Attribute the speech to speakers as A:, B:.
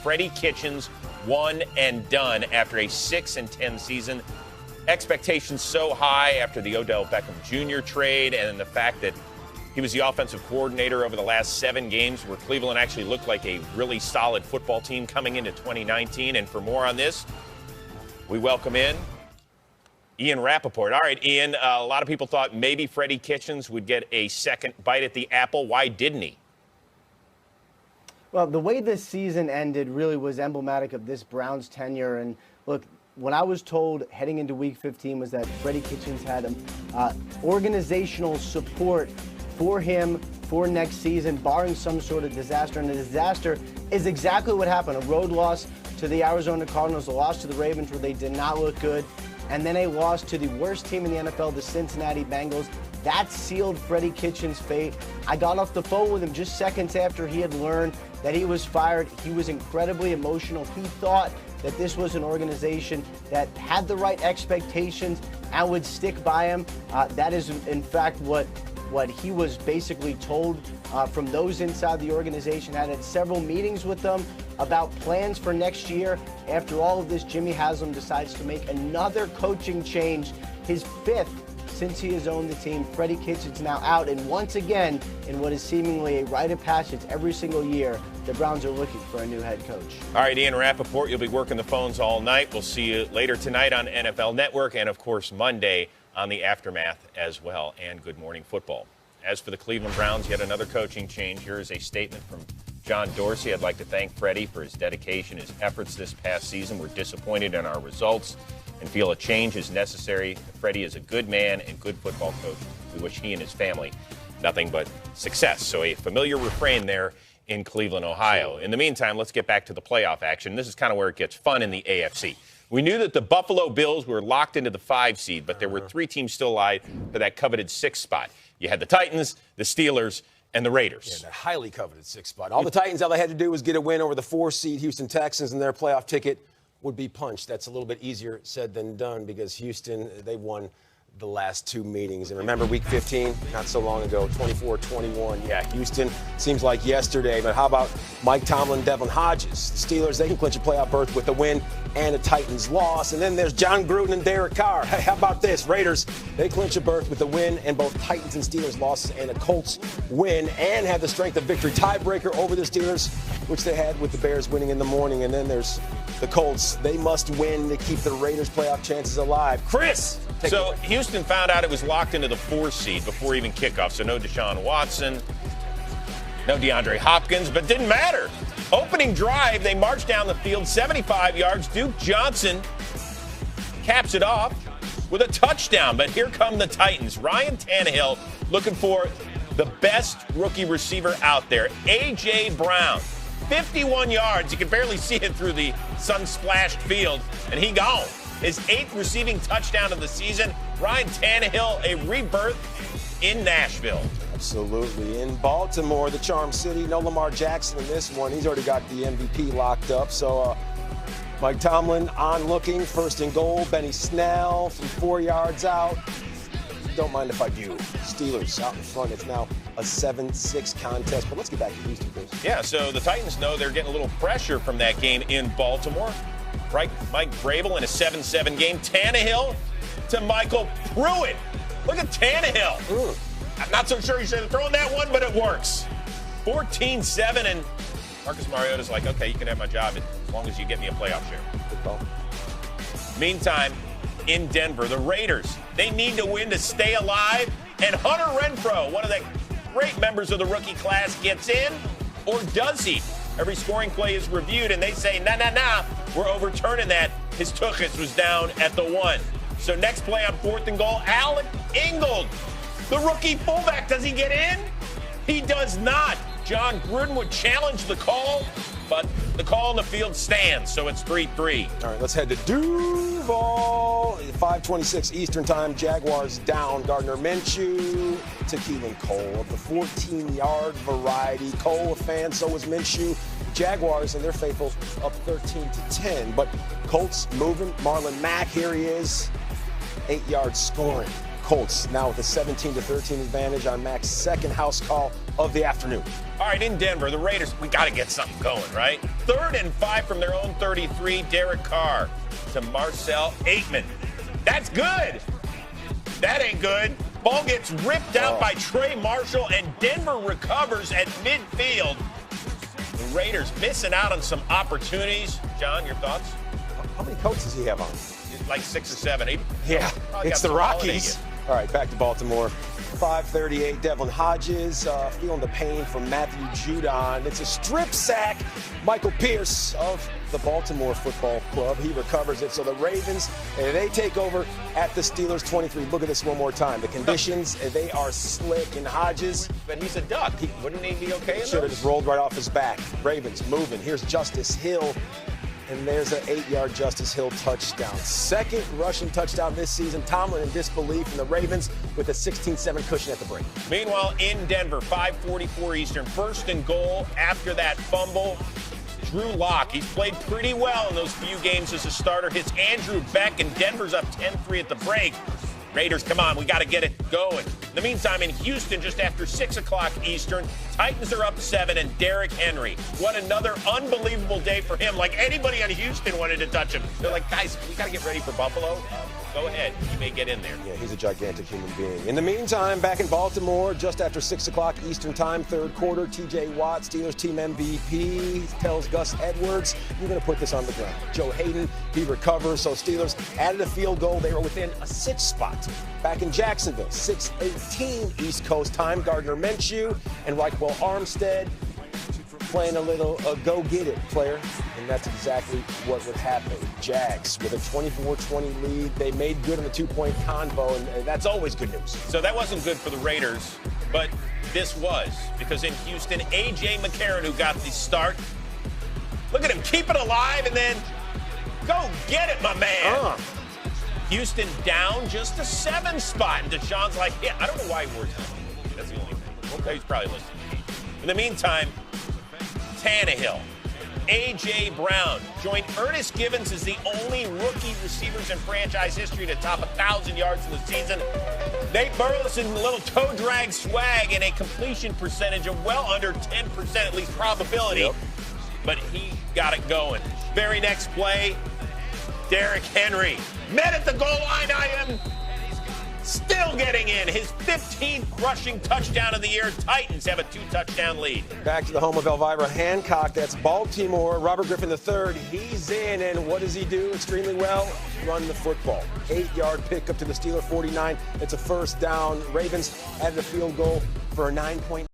A: Freddie Kitchens, one and done after a 6-10 season. Expectations so high after the Odell Beckham Jr. trade and the fact that he was the offensive coordinator over the last 7 games where Cleveland actually looked like a really solid football team coming into 2019. And for more on this, we welcome in Ian Rappaport. All right, Ian, a lot of people thought maybe Freddie Kitchens would get a second bite at the apple. Why didn't he?
B: Well, the way this season ended really was emblematic of this Browns tenure. And look, what I was told heading into Week 15 was that Freddie Kitchens had organizational support for him for next season, barring some sort of disaster. And the disaster is exactly what happened. A road loss to the Arizona Cardinals, a loss to the Ravens where they did not look good, and then a loss to the worst team in the NFL, the Cincinnati Bengals. That sealed Freddie Kitchens' fate. I got off the phone with him just seconds after he had learned that he was fired. He was incredibly emotional. He thought that this was an organization that had the right expectations and would stick by him. That is, in fact, what he was basically told from those inside the organization. I had several meetings with them about plans for next year. After all of this, Jimmy Haslam decides to make another coaching change, his 5th since he has owned the team. Freddie Kitchens now out, and once again, in what is seemingly a rite of passage every single year, the Browns are looking for a new head coach.
A: All right, Ian Rappaport, you'll be working the phones all night. We'll see you later tonight on NFL Network and, of course, Monday on the Aftermath as well, and Good Morning Football. As for the Cleveland Browns, yet another coaching change. Here is a statement from John Dorsey. I'd like to thank Freddie for his dedication, his efforts this past season. We're disappointed in our results and feel a change is necessary. Freddie is a good man and good football coach. We wish he and his family nothing but success. So a familiar refrain there in Cleveland, Ohio. In the meantime, let's get back to the playoff action. This is kind of where it gets fun in the AFC. We knew that the Buffalo Bills were locked into the 5 seed, but there were 3 teams still alive for that coveted 6th spot. You had the Titans, the Steelers, and the Raiders.
C: Yeah, that highly coveted 6th spot. All the Titans, all they had to do was get a win over the 4 seed Houston Texans, and their playoff ticket would be punched. That's a little bit easier said than done because Houston, they won the last 2 meetings. And remember Week 15, not so long ago, 24-21. Yeah, Houston seems like yesterday. But how about Mike Tomlin, Devlin Hodges? The Steelers, they can clinch a playoff berth with a win and a Titans loss. And then there's John Gruden and Derek Carr. Hey, how about this? Raiders, they clinch a berth with a win and both Titans and Steelers losses and a Colts win and have the strength of victory tiebreaker over the Steelers, which they had with the Bears winning in the morning. And then there's the Colts. They must win to keep the Raiders' playoff chances alive. Chris!
A: So Houston found out it was locked into the 4 seed before even kickoff. So no Deshaun Watson, no DeAndre Hopkins, but didn't matter. Opening drive, they marched down the field 75 yards. Duke Johnson caps it off with a touchdown. But here come the Titans. Ryan Tannehill looking for the best rookie receiver out there, A.J. Brown. 51 yards. You can barely see it through the sun-splashed field, and he gone. His 8th receiving touchdown of the season. Ryan Tannehill, a rebirth in Nashville.
C: Absolutely. In Baltimore, the Charm City, no Lamar Jackson in this one. He's already got the MVP locked up. So Mike Tomlin on looking, 1st and goal. Benny Snell from 4 yards out. Don't mind if I do. Steelers out in front. It's now a 7-6 contest. But let's get back to Houston, please.
A: Yeah, so the Titans know they're getting a little pressure from that game in Baltimore. Right, Mike Vrabel in a 7-7 game. Tannehill to Michael Pruitt. Look at Tannehill. I'm not so sure he should have thrown that one, but it works. 14-7, and Marcus Mariota's like, okay, you can have my job as long as you get me a playoff share.
C: Good call.
A: Meantime, in Denver, the Raiders, they need to win to stay alive, and Hunter Renfrow, one of the great members of the rookie class, gets in, or does he? Every scoring play is reviewed, and they say, nah, we're overturning that. His tuchus was down at the 1. So next play on 4th and goal, Alec Ingold, the rookie fullback. Does he get in? He does not. John Gruden would challenge the call, but the call on the field stands, so it's 3-3.
C: All right, let's head to Duval. 5:26 Eastern Time. Jaguars down. Gardner Minshew to Keelan Cole of the 14-yard variety. Cole a fan, so was Minshew. Jaguars and their faithful up 13-10. But Colts moving. Marlon Mack, here he is. 8 yards scoring. Colts now with a 17-13 advantage on Mack's 2nd house call of the afternoon.
A: All right, in Denver, the Raiders, we got to get something going, right? 3rd and 5 from their own 33. Derek Carr to Marcel Aitman. That's good. That ain't good. Ball gets ripped out by Trey Marshall, and Denver recovers at midfield. The Raiders missing out on some opportunities. John, your thoughts?
C: How many coats does he have on?
A: Like 6 or 7.
C: Yeah, it's the Rockies. All right, back to Baltimore. 5:38, Devlin Hodges feeling the pain from Matthew Judon. It's a strip sack. Michael Pierce of the Baltimore Football Club. He recovers it. So the Ravens, they take over at the Steelers 23. Look at this one more time. The conditions, they are slick. And Hodges,
A: But he's a duck. Wouldn't he be okay in
C: should have
A: those?
C: just rolled right off his back. Ravens moving. Here's Justice Hill. And there's an 8-yard Justice Hill touchdown. Second rushing touchdown this season. Tomlin in disbelief, and the Ravens with a 16-7 cushion at the break.
A: Meanwhile, in Denver, 5:44 Eastern, 1st and goal after that fumble. Drew Lock, he's played pretty well in those few games as a starter. Hits Andrew Beck, and Denver's up 10-3 at the break. Raiders, come on, we got to get it going. In the meantime, in Houston, just after 6 o'clock Eastern, Titans are up 7, and Derrick Henry. What another unbelievable day for him. Like anybody on Houston wanted to touch him. They're like, guys, we got to get ready for Buffalo. Go ahead. He may get in there.
C: Yeah, he's a gigantic human being. In the meantime, back in Baltimore, just after 6 o'clock Eastern time, 3rd quarter, T.J. Watt, Steelers team MVP, tells Gus Edwards, you're going to put this on the ground. Joe Hayden, he recovers. So Steelers added a field goal. They were within a 6 spot. Back in Jacksonville, 6:18 East Coast time, Gardner Minshew and Raquel Armstead playing a little go-get-it player, and that's exactly what would happen. Jags with a 24-20 lead. They made good on the 2-point convo, and that's always good news.
A: So that wasn't good for the Raiders, but this was, because in Houston, A.J. McCarron, who got the start, look at him, keep it alive, and then go get it, my man. Houston down just a 7 spot, and Deshaun's like, yeah, I don't know why he works on me. That's the only thing. Okay, he's probably listening. In the meantime, Tannehill, A.J. Brown joined Ernest Givens as the only rookie receivers in franchise history to top 1,000 yards in the season. Nate Burleson, a little toe drag swag and a completion percentage of well under 10%, at least probability.
C: Yep.
A: But he got it going. Very next play, Derrick Henry met at the goal line. I am still getting in. His 15th rushing touchdown of the year. Titans have a 2-touchdown lead.
C: Back to the home of Elvira Hancock. That's Baltimore. Robert Griffin III. He's in, and what does he do extremely well? Run the football. 8-yard pickup to the Steeler 49. It's a 1st down. Ravens added a field goal for a 9-point